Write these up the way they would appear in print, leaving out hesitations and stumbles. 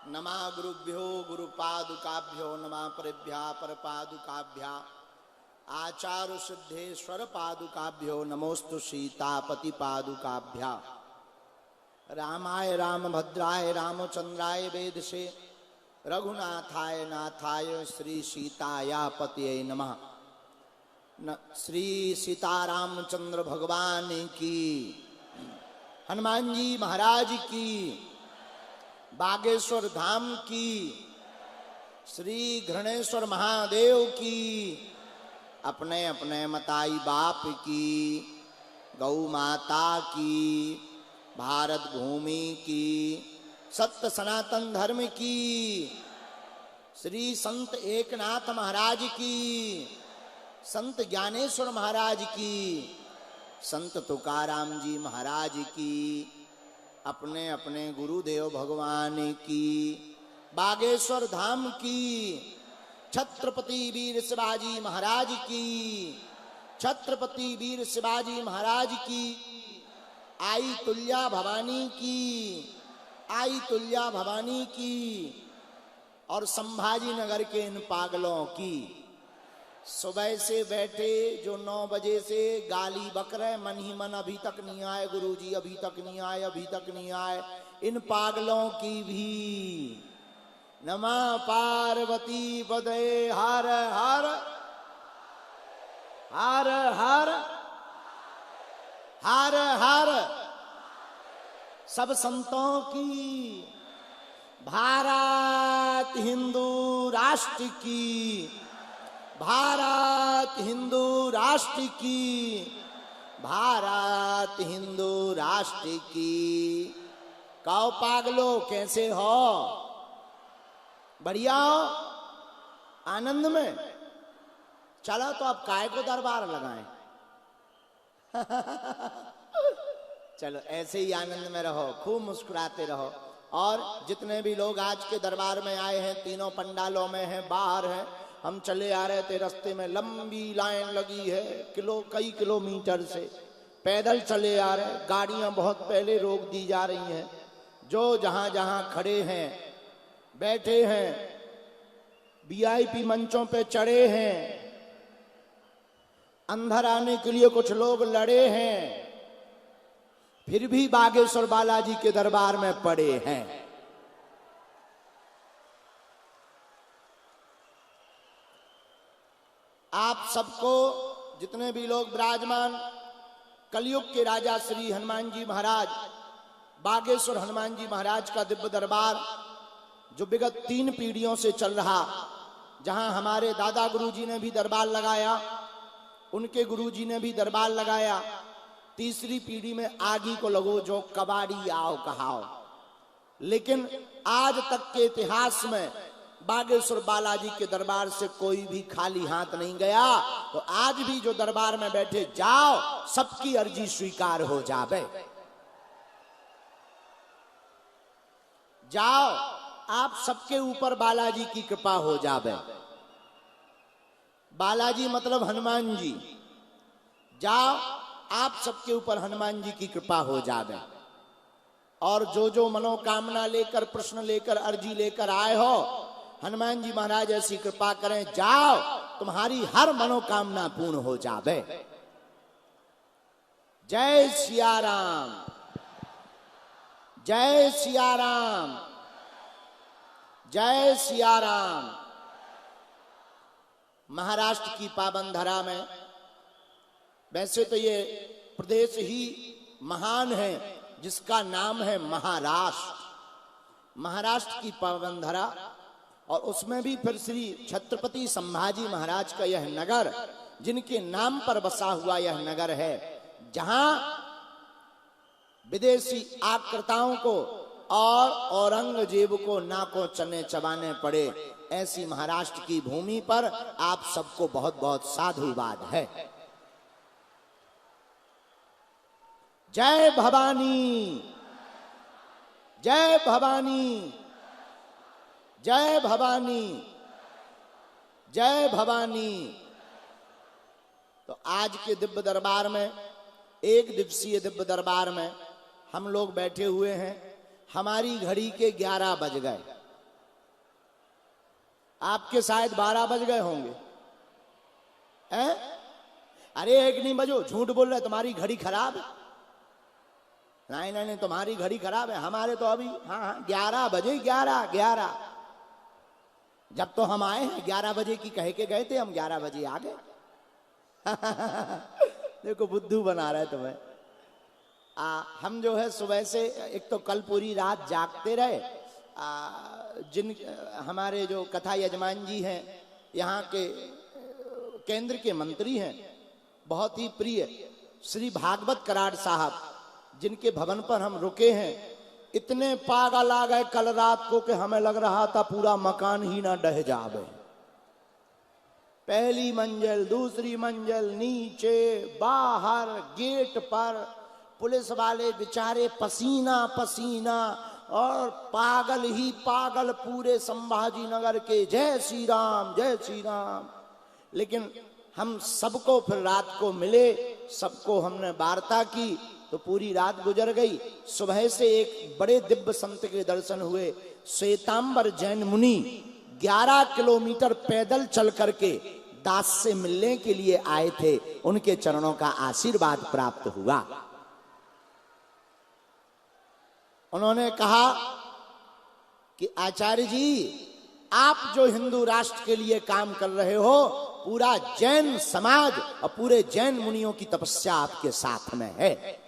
नमः गुरुभ्यो गुरुपादुकाभ्यो नमः परेभ्यः परपादुकाभ्या आचार्य सिद्धेश्वर पादुकाभ्यो नमोस्तु सीतापति पादुकाभ्या रामाय रामभद्राय रामचंद्राय वेदसे रघुनाथाय नाथाय श्री सीताया पतये नमः। श्री सीतारामचंद्र भगवान की, हनुमान जी महाराज की, बागेश्वर धाम की, श्री घृणेश्वर महादेव की, अपने अपने मताई बाप की, गौ माता की, भारत भूमि की, सत्य सनातन धर्म की, श्री संत एकनाथ महाराज की, संत ज्ञानेश्वर महाराज की, संत तुकाराम जी महाराज की, अपने अपने गुरुदेव भगवान की, बागेश्वर धाम की, छत्रपति वीर शिवाजी महाराज की, छत्रपति वीर शिवाजी महाराज की, आई तुल्या भवानी की, आई तुल्या भवानी की, और संभाजी नगर के इन पागलों की। सुबह से बैठे जो 9 बजे से गाली बक रहे, मन ही मन अभी तक नहीं आए गुरुजी, अभी तक नहीं आए, अभी तक नहीं आए, इन पागलों की भी नमः पार्वती पदे हर हर हर हर हर हर। सब संतों की, भारत हिंदू राष्ट्र की, भारत हिंदू राष्ट्र की, भारत हिंदू राष्ट्र की। कहो पागलो कैसे हो? बढ़िया हो? आनंद में? चलो तो अब काय को दरबार लगाएं। चलो ऐसे ही आनंद में रहो, खूब मुस्कुराते रहो। और जितने भी लोग आज के दरबार में आए हैं, तीनों पंडालों में हैं, बाहर हैं, हम चले आ रहे थे, रास्ते में लंबी लाइन लगी है, कई किलोमीटर से पैदल चले आ रहे, गाड़ियां बहुत पहले रोक दी जा रही हैं। जो जहां जहां खड़े हैं, बैठे हैं, वीआईपी मंचों पे चढ़े हैं, अंदर आने के लिए कुछ लोग लड़े हैं, फिर भी बागेश्वर बालाजी के दरबार में पड़े हैं। आप सबको, जितने भी लोग विराजमान, कलयुग के राजा श्री हनुमान जी महाराज, बागेश्वर हनुमान जी महाराज का दिव्य दरबार जो विगत 3 पीढ़ियों से चल रहा, जहां हमारे दादा गुरुजी ने भी दरबार लगाया, उनके गुरुजी ने भी दरबार लगाया, तीसरी पीढ़ी में आगी को लगो जो कबाड़ी आओ कहाओ। लेकिन आज तक के इतिहास में बागेश्वर बालाजी के दरबार से कोई भी खाली हाथ नहीं गया। तो आज भी जो दरबार में बैठे, जाओ, सबकी अर्जी स्वीकार हो जावे। जाओ, आप सबके ऊपर बालाजी की कृपा हो जावे। बालाजी मतलब हनुमान जी। जाओ, आप सबके ऊपर हनुमान जी की कृपा हो जावे। और जो जो मनोकामना लेकर, प्रश्न लेकर, अर्जी लेकर आए हो, हनुमान जी महाराज ऐसी कृपा करें, जाओ, तुम्हारी हर मनोकामना पूर्ण हो जावे। जय सिया राम, जय सिया राम, जय सिया राम। महाराष्ट्र की पावन धरा में, वैसे तो ये प्रदेश ही महान है जिसका नाम है महाराष्ट्र। महाराष्ट्र की पावन धरा, और उसमें भी फिर श्री छत्रपति संभाजी महाराज का यह नगर, जिनके नाम पर बसा हुआ यह नगर है, जहां विदेशी आक्रताओं को और औरंगजेब को नाकों चने चबाने पड़े, ऐसी महाराष्ट्र की भूमि पर आप सबको बहुत बहुत साधुवाद है। जय भवानी, जय भवानी, जय भवानी, जय भवानी। तो आज के दिव्य दरबार में, 1 दिवसीय दिव्य दरबार में हम लोग बैठे हुए हैं। हमारी घड़ी के 11 बज गए। आपके शायद 12 बज गए होंगे। हैं? अरे 1 नहीं बजो, झूठ बोल रहे, तुम्हारी घड़ी खराब है। नहीं नहीं नहीं, तुम्हारी घड़ी खराब है, हमारे तो अभी हाँ 11 बजे, 11 जब तो हम आए हैं 11 बजे की कह के गए थे, हम 11 बजे आ गए। देखो बुद्धू बना रहे तुम्हें। हम जो है सुबह से, एक तो कल पूरी रात जागते रहे। जिन हमारे जो कथा यजमान जी हैं, यहाँ के केंद्र के मंत्री हैं, बहुत ही प्रिय श्री भागवत कराड़ साहब, जिनके भवन पर हम रुके हैं, इतने पागल आ गए कल रात को कि हमें लग रहा था पूरा मकान ही ना ढह जावे। पहली मंजिल, दूसरी मंजिल, नीचे, बाहर, गेट पर पुलिस वाले बेचारे पसीना पसीना, और पागल ही पागल पूरे संभाजी नगर के, जय श्री राम जय श्री राम। लेकिन हम सबको फिर रात को मिले, सबको हमने वार्ता की, तो पूरी रात गुजर गई। सुबह से एक बड़े दिव्य संत के दर्शन हुए। श्वेतांबर जैन मुनि 11 किलोमीटर पैदल चल करके दास से मिलने के लिए आए थे, उनके चरणों का आशीर्वाद प्राप्त हुआ। उन्होंने कहा कि आचार्य जी, आप जो हिंदू राष्ट्र के लिए काम कर रहे हो, पूरा जैन समाज और पूरे जैन मुनियों की तपस्या आपके साथ में है,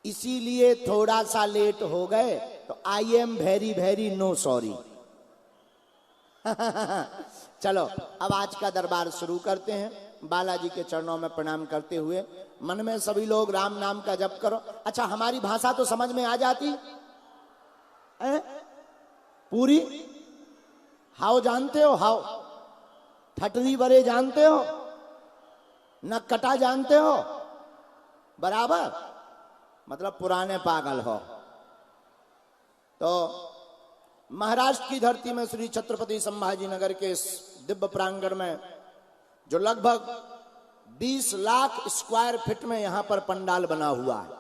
इसीलिए थोड़ा सा लेट हो गए, तो I am very very no sorry. चलो अब आज का दरबार शुरू करते हैं। बालाजी के चरणों में प्रणाम करते हुए मन में सभी लोग राम नाम का जप करो। अच्छा, हमारी भाषा तो समझ में आ जाती है पूरी? हाउ जानते हो? हाउ ठटरी बरे जानते हो? नक्कटा जानते हो? बराबर, मतलब पुराने पागल हो। तो महाराष्ट्र की धरती में श्री छत्रपति संभाजी नगर के इस दिव्य प्रांगण में, जो लगभग 20 लाख स्क्वायर फीट में यहां पर पंडाल बना हुआ है।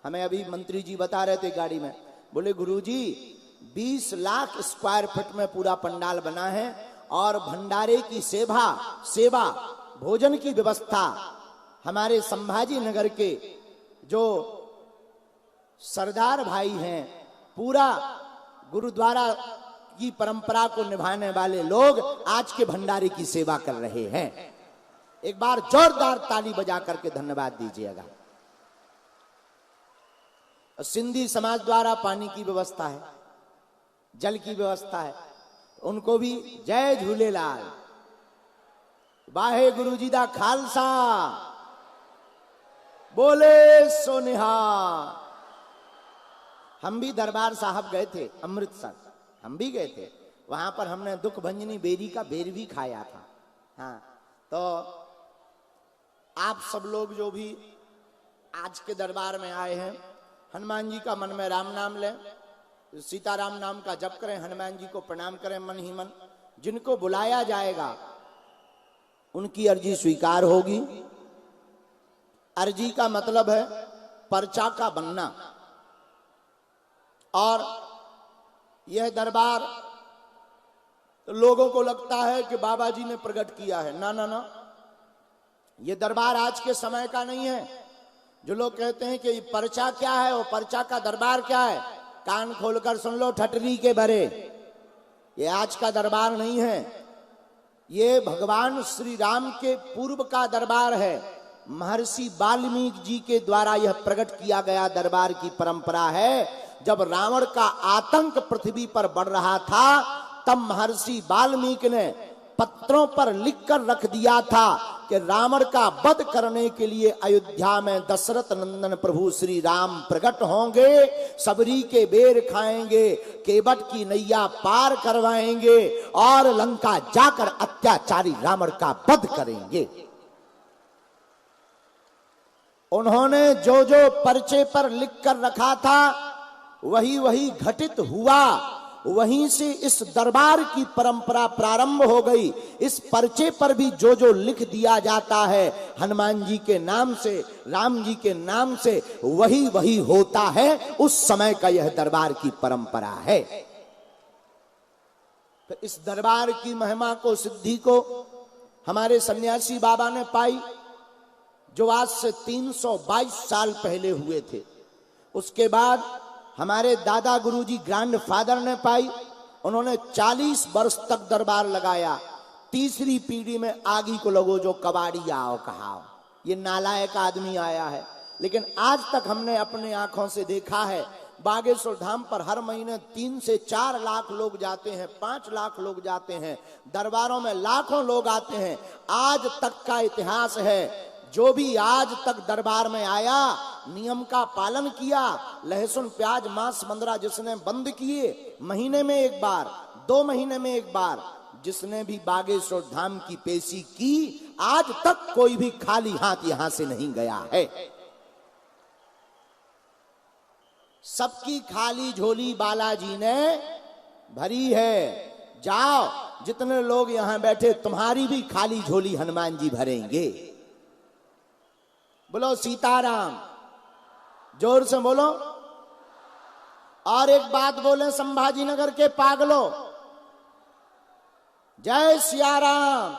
हमें अभी मंत्री जी बता रहे थे गाड़ी में, बोले गुरुजी 20 लाख स्क्वायर फीट में पूरा पंडाल बना है, और भंडारे की सेवा भोजन की व्यवस्था हमारे संभाजी नगर के जो सरदार भाई हैं, पूरा गुरुद्वारा की परंपरा को निभाने वाले लोग आज के भंडारे की सेवा कर रहे हैं। एक बार जोरदार ताली बजा करके धन्यवाद दीजिएगा। सिंधी समाज द्वारा पानी की व्यवस्था है, जल की व्यवस्था है, उनको भी जय झूलेलाल, वाहे गुरु जी दा खालसा, बोले सो निहाल। हम भी दरबार साहब गए थे अमृतसर, हम भी गए थे, वहां पर हमने दुख भंजनी बेरी का बेर भी खाया था। हाँ, तो आप सब लोग जो भी आज के दरबार में आए हैं, हनुमान जी का मन में राम नाम लें, सीताराम नाम का जप करें, हनुमान जी को प्रणाम करें मन ही मन। जिनको बुलाया जाएगा उनकी अर्जी स्वीकार होगी। अर्जी का मतलब है पर्चा का बनना। और यह दरबार लोगों को लगता है कि बाबा जी ने प्रकट किया है, ना ना ना, यह दरबार आज के समय का नहीं है। जो लोग कहते हैं कि पर्चा क्या है और पर्चा का दरबार क्या है, कान खोलकर सुन लो ठटरी के बरे, ये आज का दरबार नहीं है। ये भगवान श्री राम के पूर्व का दरबार है। महर्षि वाल्मीकि जी के द्वारा यह प्रकट किया गया दरबार की परंपरा है। जब रावण का आतंक पृथ्वी पर बढ़ रहा था, तब महर्षि वाल्मीकि ने पत्रों पर लिखकर रख दिया था कि रावण का वध करने के लिए अयोध्या में दशरथ नंदन प्रभु श्री राम प्रकट होंगे, सबरी के बेर खाएंगे, केवट की नैया पार करवाएंगे और लंका जाकर अत्याचारी रावण का वध करेंगे। उन्होंने जो जो पर्चे पर लिखकर रखा था वही वही घटित हुआ। वहीं से इस दरबार की परंपरा प्रारंभ हो गई। इस पर्चे पर भी जो जो लिख दिया जाता है हनुमान जी के नाम से, राम जी के नाम से, वही वही होता है। उस समय का यह दरबार की परंपरा है। फिर इस दरबार की महिमा को, सिद्धि को हमारे सन्यासी बाबा ने पाई, जो आज से 322 साल पहले हुए थे। उसके बाद हमारे दादा गुरुजी ग्रैंड फादर ने पाई, उन्होंने 40 वर्ष तक दरबार लगाया। तीसरी पीढ़ी में आगी को लगो जो कबाड़ी आओ कहाओ, ये नालायक आदमी आया है। लेकिन आज तक हमने अपने आंखों से देखा है, बागेश्वर धाम पर हर महीने 3 से 4 लाख लोग जाते हैं, 5 लाख लोग जाते हैं, दरबारों में लाखों लोग आते हैं। आज तक का इतिहास है, जो भी आज तक दरबार में आया, नियम का पालन किया, लहसुन प्याज मांस मंदरा जिसने बंद किए, महीने में एक बार, 2 महीने में एक बार, जिसने भी बागेश्वर धाम की पेशी की, आज तक कोई भी खाली हाथ यहां से नहीं गया है। सबकी खाली झोली बालाजी ने भरी है। जाओ, जितने लोग यहां बैठे, तुम्हारी भी खाली झोली हनुमान जी भरेंगे। बोलो सीताराम, जोर से बोलो। और एक बात बोले संभाजी नगर के पागलों, जय सिया राम।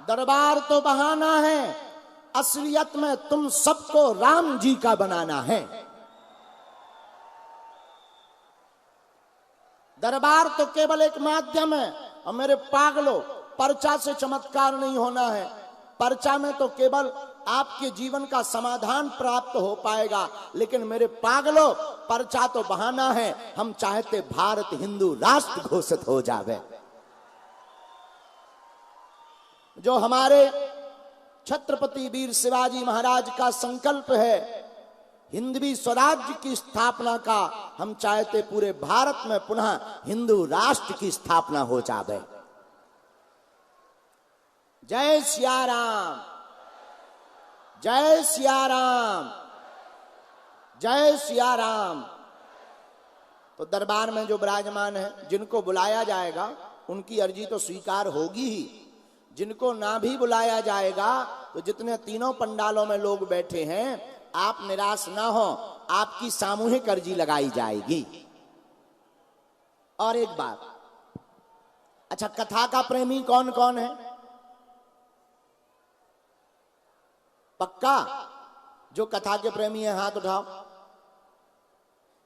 दरबार तो बहाना है, असलियत में तुम सबको राम जी का बनाना है। दरबार तो केवल एक माध्यम है। और मेरे पागलों, पर्चा से चमत्कार नहीं होना है। पर्चा में तो केवल आपके जीवन का समाधान प्राप्त हो पाएगा, लेकिन मेरे पागलों, पर्चा तो बहाना है। हम चाहते भारत हिंदू राष्ट्र घोषित हो जावे। जो हमारे छत्रपति वीर शिवाजी महाराज का संकल्प है, हिंदवी स्वराज्य की स्थापना का, हम चाहते पूरे भारत में पुनः हिंदू राष्ट्र की स्थापना हो जावे। जय सिया राम, जय सिया राम, जय सिया राम। तो दरबार में जो विराजमान है, जिनको बुलाया जाएगा उनकी अर्जी तो स्वीकार होगी ही। जिनको ना भी बुलाया जाएगा, तो जितने तीनों पंडालों में लोग बैठे हैं, आप निराश ना हो, आपकी सामूहिक अर्जी लगाई जाएगी। और एक बात, अच्छा, कथा का प्रेमी कौन कौन है? पक्का? जो कथा के प्रेमी है हाथ उठाओ।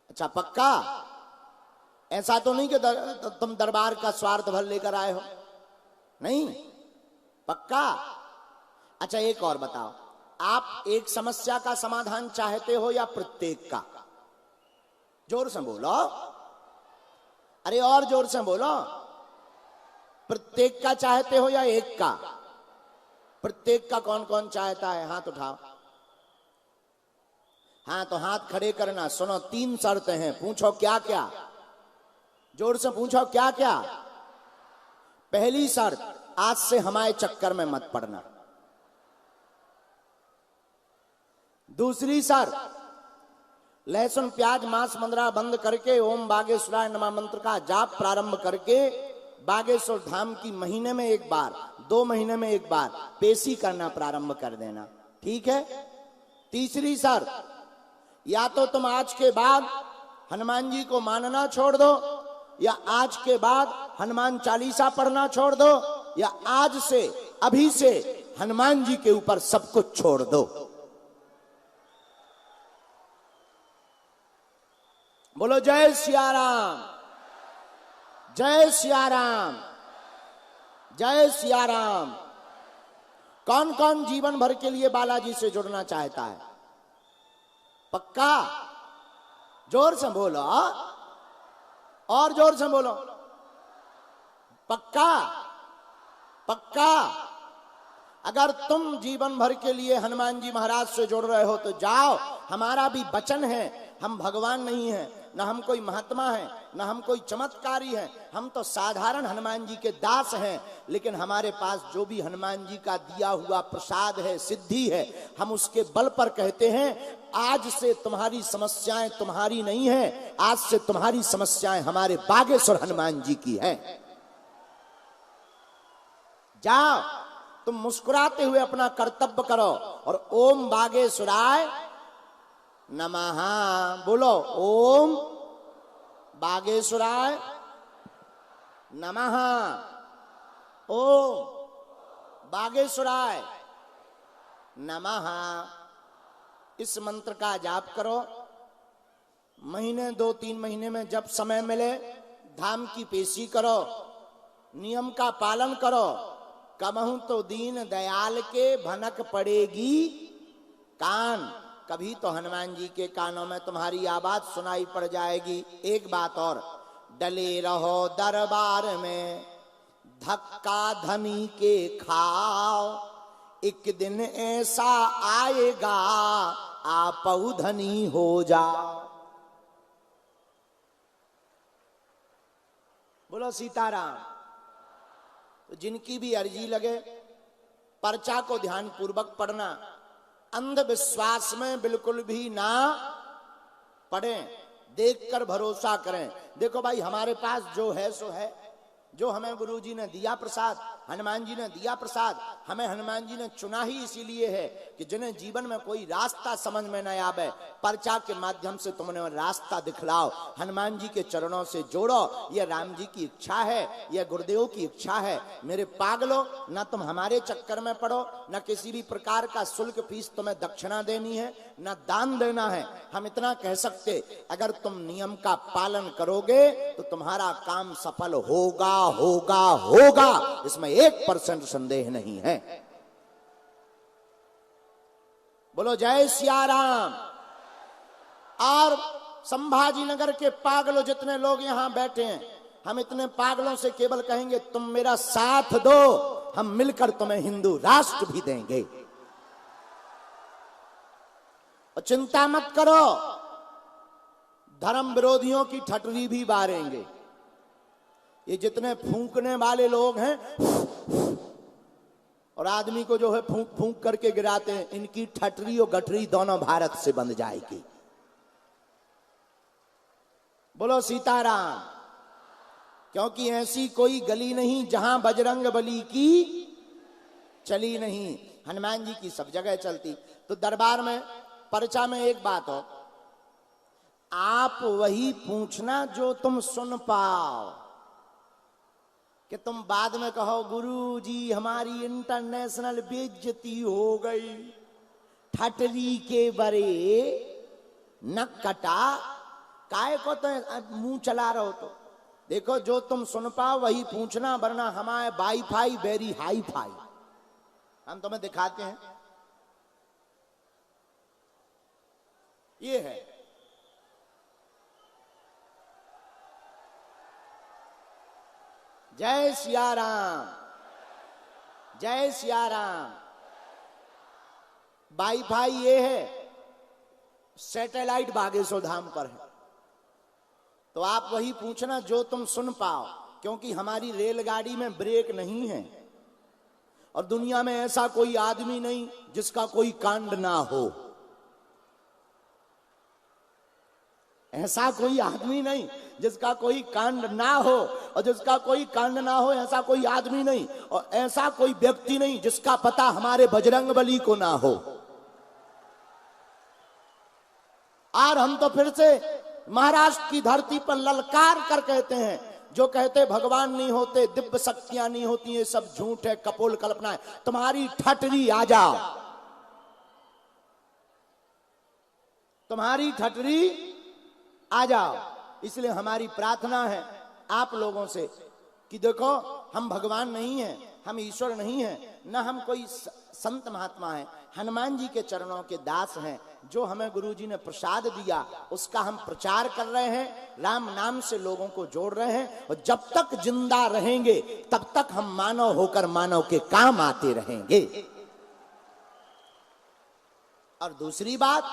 अच्छा, पक्का? ऐसा तो नहीं कि तुम दरबार का स्वार्थ भर लेकर आए हो? नहीं, पक्का? अच्छा, एक और बताओ, आप एक समस्या का समाधान चाहते हो या प्रत्येक का? जोर से बोलो, अरे और जोर से बोलो। प्रत्येक का चाहते हो या एक का? प्रत्येक का कौन कौन चाहता है? हाथ उठाओ। हाँ, तो हाथ खड़े करना। सुनो, 3 शर्तें हैं, पूछो क्या क्या। जोर से पूछो क्या क्या। पहली शर्त, आज से हमारे चक्कर में मत पड़ना। दूसरी शर्त, लहसुन प्याज मांस मंदरा बंद करके ओम बागेश्वराय नमः मंत्र का जाप प्रारंभ करके बागेश्वर धाम की महीने में एक बार, 2 महीने में एक बार पेशी करना प्रारंभ कर देना, ठीक है? तीसरी शर्त, या तो तुम आज के बाद हनुमान जी को मानना छोड़ दो, या आज के बाद हनुमान चालीसा पढ़ना छोड़ दो, या आज से, अभी से हनुमान जी के ऊपर सब कुछ छोड़ दो। बोलो जय सिया राम, जय सिया राम, जय सिया राम। कौन कौन जीवन भर के लिए बालाजी से जुड़ना चाहता है? पक्का? जोर से बोलो, और जोर से बोलो। पक्का? पक्का? अगर तुम जीवन भर के लिए हनुमान जी महाराज से जुड़ रहे हो तो जाओ। हमारा भी वचन है, हम भगवान नहीं हैं, न हम कोई महात्मा है, न हम कोई चमत्कारी है, हम तो साधारण हनुमान जी के दास हैं। लेकिन हमारे पास जो भी हनुमान जी का दिया हुआ प्रसाद है, सिद्धि है, हम उसके बल पर कहते हैं, आज से तुम्हारी समस्याएं तुम्हारी नहीं है, आज से तुम्हारी समस्याएं हमारे बागेश्वर हनुमान जी की है। जाओ, तुम मुस्कुराते हुए अपना कर्तव्य करो और ओम बागेश्वराय नमः बोलो। ओम बागेश्वराय नमः ओम बागेश्वराय नमः। इस मंत्र का जाप करो। महीने 2-3 महीने में जब समय मिले धाम की पेशी करो, नियम का पालन करो। कबहू तो दीन दयाल के भनक पड़ेगी कान, कभी तो हनुमान जी के कानों में तुम्हारी आवाज सुनाई पड़ जाएगी। एक बात और, डले रहो दरबार में धक्का धनी के खाओ, एक दिन ऐसा आएगा आप धनी हो जाओ। बोलो सीताराम। तो जिनकी भी अर्जी लगे पर्चा को ध्यान पूर्वक पढ़ना, अंधविश्वास में बिल्कुल भी ना पढ़े, देखकर भरोसा करें। देखो भाई, हमारे पास जो है सो है, जो हमें गुरुजी ने दिया प्रसाद, हनुमान जी ने दिया प्रसाद, हमें हनुमान जी ने चुना ही इसीलिए है कि जिन्हें जीवन में कोई रास्ता समझ में न आवे, पर्चा के माध्यम से तुमने रास्ता दिखलाओ, हनुमान जी के चरणों से जोड़ो। यह राम जी की इच्छा है, यह गुरुदेव की इच्छा है। मेरे पागलो, ना तुम हमारे चक्कर में पड़ो, न किसी भी प्रकार का शुल्क फीस तुम्हें दक्षिणा देनी है, न दान देना है। हम इतना कह सकते, अगर तुम नियम का पालन करोगे तो तुम्हारा काम सफल होगा होगा होगा, इसमें 1% संदेह नहीं है। बोलो जय सिया राम। और संभाजी नगर के पागलों जितने लोग यहां बैठे हैं, हम इतने पागलों से केवल कहेंगे तुम मेरा साथ दो, हम मिलकर तुम्हें हिंदू राष्ट्र भी देंगे। और चिंता मत करो, धर्म विरोधियों की ठटरी भी बारेंगे। ये जितने फूंकने वाले लोग हैं और आदमी को जो है फूंक फूंक करके गिराते हैं, इनकी ठटरी और गठरी दोनों भारत से बंध जाएगी। बोलो सीताराम। क्योंकि ऐसी कोई गली नहीं जहां बजरंग बली की चली नहीं, हनुमान जी की सब जगह चलती। तो दरबार में पर्चा में एक बात हो, आप वही पूछना जो तुम सुन पाओ, कि तुम बाद में कहो गुरु जी हमारी इंटरनेशनल बेइज्जती हो गई, ठटरी के बरे नक कटा, काय को तो मुंह चला रहे हो। तो देखो, जो तुम सुन पाओ वही पूछना, वरना हमारे वाईफाई वेरी हाई फाई, हम तुम्हें दिखाते हैं। ये है। जय सिया राम, जय सिया राम। वाईफाई ये है, सैटेलाइट बागेश्वर धाम पर है। तो आप वही पूछना जो तुम सुन पाओ, क्योंकि हमारी रेलगाड़ी में ब्रेक नहीं है और दुनिया में ऐसा कोई आदमी नहीं जिसका कोई कांड ना हो। ऐसा कोई आदमी नहीं जिसका कोई कांड ना हो, और जिसका कोई कांड ना हो ऐसा कोई आदमी नहीं, और ऐसा कोई व्यक्ति नहीं जिसका पता हमारे बजरंगबली को ना हो। और हम तो फिर से महाराष्ट्र की धरती पर ललकार कर कहते हैं, जो कहते भगवान नहीं होते, दिव्य शक्तियां नहीं होती, ये सब झूठ है, कपोल कल्पना है। तुम्हारी ठटरी आ जाओ, तुम्हारी ठटरी आ जाओ। इसलिए हमारी प्रार्थना है आप लोगों से कि देखो, हम भगवान नहीं हैं, हम ईश्वर नहीं हैं, न हम कोई संत महात्मा हैं, हनुमान जी के चरणों के दास हैं। जो हमें गुरुजी ने प्रसाद दिया उसका हम प्रचार कर रहे हैं, राम नाम से लोगों को जोड़ रहे हैं, और जब तक जिंदा रहेंगे तब तक हम मानव होकर मानव के काम आते रहेंगे। और दूसरी बात,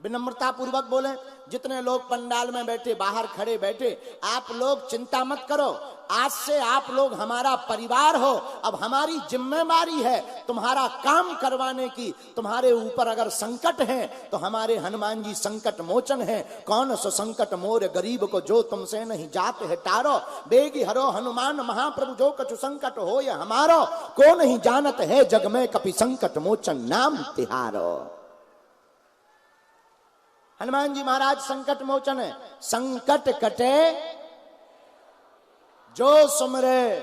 विनम्रता पूर्वक बोले, जितने लोग पंडाल में बैठे, बाहर खड़े बैठे, आप लोग चिंता मत करो, आज से आप लोग हमारा परिवार हो। अब हमारी जिम्मेदारी है तुम्हारा काम करवाने की। तुम्हारे ऊपर अगर संकट है तो हमारे हनुमान जी संकट मोचन है। कौन सो संकट मोर गरीब को, जो तुमसे नहीं जात है टारो, बेगी हरो हनुमान महाप्रभु, जो कछु संकट हो ये हमारो, को नहीं जानत है जग में कपि संकट मोचन नाम तिहारो। हनुमान जी महाराज संकट मोचन है। संकट कटे जो सुमरे।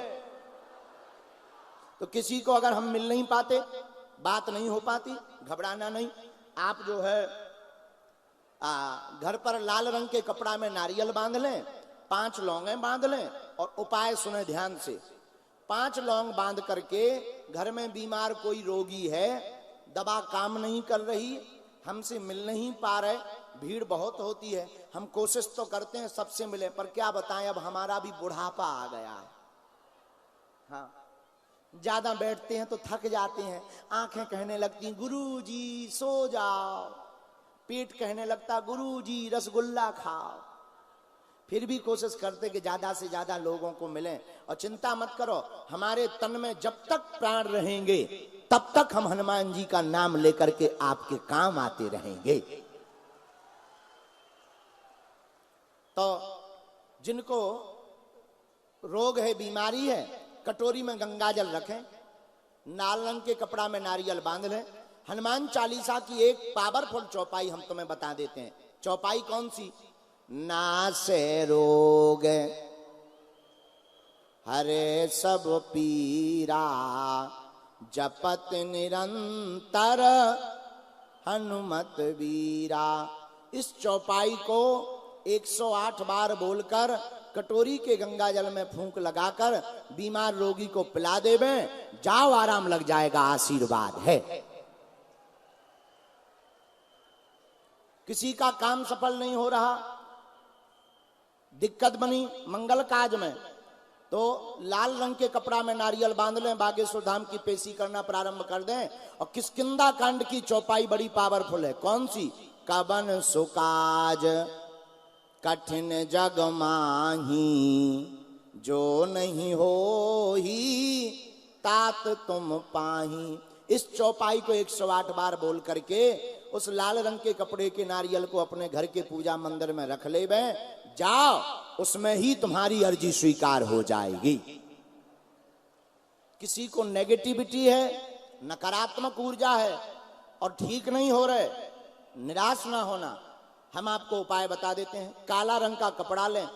तो किसी को अगर हम मिल नहीं पाते, बात नहीं हो पाती, घबराना नहीं। आप जो है घर पर लाल रंग के कपड़ा में नारियल बांध लें, 5 लौंगे बांध लें और उपाय सुने ध्यान से। 5 लौंग बांध करके, घर में बीमार कोई रोगी है, दवा काम नहीं कर रही, हमसे मिल नहीं पा रहे, भीड़ बहुत होती है, हम कोशिश तो करते हैं सबसे मिले, पर क्या बताएं अब हमारा भी बुढ़ापा आ गया है। हाँ, ज्यादा बैठते हैं तो थक जाते हैं, आंखें कहने लगती गुरुजी सो जाओ, पेट कहने लगता गुरुजी रसगुल्ला खाओ। फिर भी कोशिश करते कि ज्यादा से ज्यादा लोगों को मिलें। और चिंता मत करो, हमारे तन में जब तक प्राण रहेंगे तब तक हम हनुमान जी का नाम लेकर के आपके काम आते रहेंगे। तो जिनको रोग है, बीमारी है, कटोरी में गंगा जल रखें, लाल रंग के कपड़ा में नारियल बांध लें। हनुमान चालीसा की एक पावरफुल चौपाई हम तुम्हें बता देते हैं। चौपाई कौन सी? नासे रोग हरे सब पीरा, जपत निरंतर हनुमत वीरा। इस चौपाई को 108 बार बोलकर कटोरी के गंगा जल में फूंक लगाकर बीमार रोगी को पिला देवे, जाओ आराम लग जाएगा, आशीर्वाद है। किसी का काम सफल नहीं हो रहा, दिक्कत बनी मंगल काज में, तो लाल रंग के कपड़ा में नारियल बांध लें, बागेश्वर धाम की पेशी करना प्रारंभ कर दें। और किष्किंधा कांड की चौपाई बड़ी पावरफुल है। कौन सी? कबन सुकाज कठिन जग माही, जो नहीं हो ही तात तुम पाही। इस चौपाई को 108 बार बोल करके उस लाल रंग के कपड़े के नारियल को अपने घर के पूजा मंदिर में रख ले, जाओ, उसमें ही तुम्हारी अर्जी स्वीकार हो जाएगी। किसी को नेगेटिविटी है, नकारात्मक ऊर्जा है और ठीक नहीं हो रहे, निराश ना होना। हम आपको उपाय बता देते हैं। काला रंग का कपड़ा लें,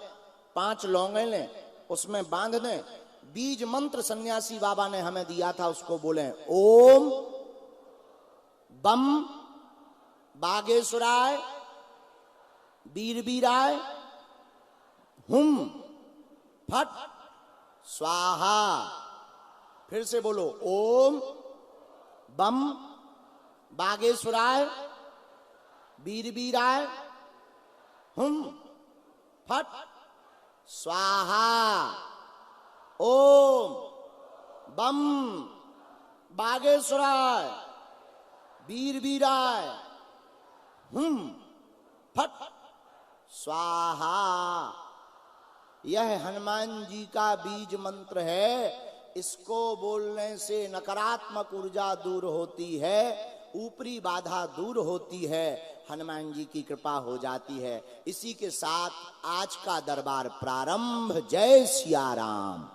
5 लौंगे लें, उसमें बांध दें, बीज मंत्र सन्यासी बाबा ने हमें दिया था, उसको बोलें ओम बम बागेश्वराय वीरवीराय हुम फट स्वाहा। फिर से बोलो, ओम बम बागेश्वराय वीरवीराय हुम फट स्वाहा। ओम बम बागेश्वराय वीरवीराय हुम फट स्वाहा। यह हनुमान जी का बीज मंत्र है। इसको बोलने से नकारात्मक ऊर्जा दूर होती है, ऊपरी बाधा दूर होती है, हनुमान जी की कृपा हो जाती है। इसी के साथ आज का दरबार प्रारंभ। जय सिया राम।